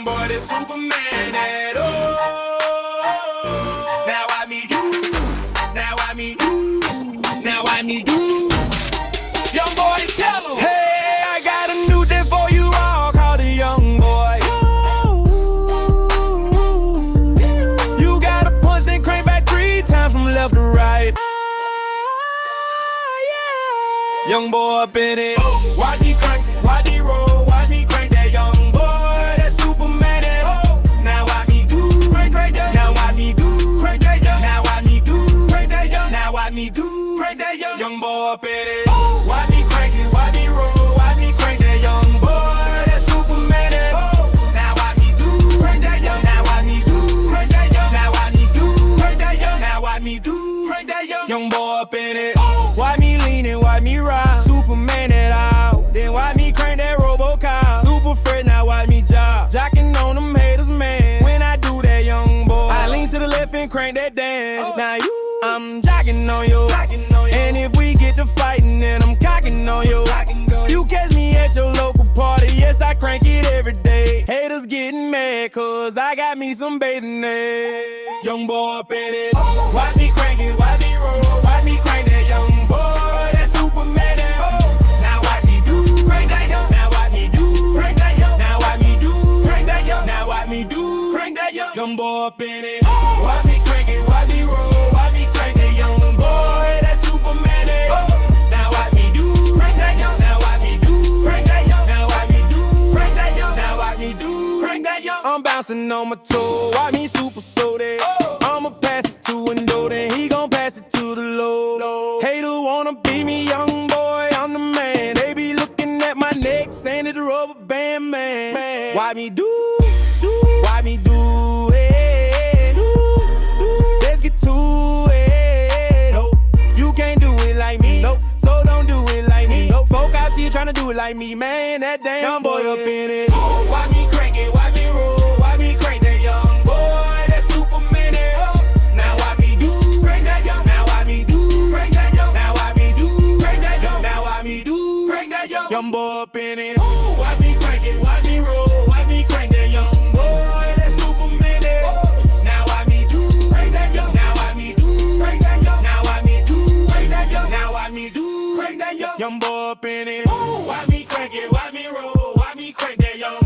boy, the Superman at all. Now I meet you. Now I meet you. Now I meet you. Young boy, tell him. Hey, I got a new thing for you all called a young boy. You gotta punch then crank back 3 times from left to right. Young boy up in it. Watch me crank, watch me roll, watch me crank that young boy, that Superman at home. Now I me do, crank that. Now I me do, crank that. Now I me do, crank that. Now I me do, crank that. Young boy up in it. Watch me crank it, watch me roll, watch me crank that young boy, that Superman at home. Now I me do, crank that. Now I me do, crank that. Now I me do, crank that. Now I me do, crank that. Young boy up in it. Why me leaning, why me ride? Superman it out. Then why me crank that RoboCop? Super fresh, now why me job? Jocking on them haters, man. When I do that, young boy, I lean to the left and crank that dance. Now you, I'm jocking on you. And if we get to fighting, then I'm cocking on you. You catch me at your local party, yes, I crank it every day. Haters getting mad, cause I got me some bathing aid. Young boy up in it. Watch me crank it, watch me roll, watch me crank that young boy, that Superman at home. Now watch me do, crank that young. Now watch me do, crank that young. Now watch me do, crank that young. Now watch me do, crank that young. Young boy up in it. Watch me crank it, watch me roll, watch me crank that young boy, that Superman at home. Now watch me do, crank that young. Now watch me do, crank that young. Now watch me do, crank that young. Now watch me do, crank that young. I'm bouncing on my toe, why me super so that I'ma pass it to Indo, then he gon' pass it to the low. Haters wanna be me, young boy, I'm the man. They be looking at my neck, saying it's a rubber band, man. Why me do, why me do it? Let's get to it. No, you can't do it like me, nope. So don't do it like me. Nope. Folk I see you tryna do it like me, man. That damn young boy up in it. Watch me crank it, watch me roll, watch me crank that young boy, that Superman at home. Now watch me do, crank that young. Now watch me do, crank that young. Now watch me do, crank that young. Now watch me do, crank that young. Young boy up in it. Watch me crank it, watch me roll, watch me crank that young boy, that Superman at home. Now watch me do, crank that young. Now watch me do, crank that young. Now watch me do, crank that young. Now watch me do, crank that young. Young boy up in it. Watch me crank it, watch me roll, watch me crank that young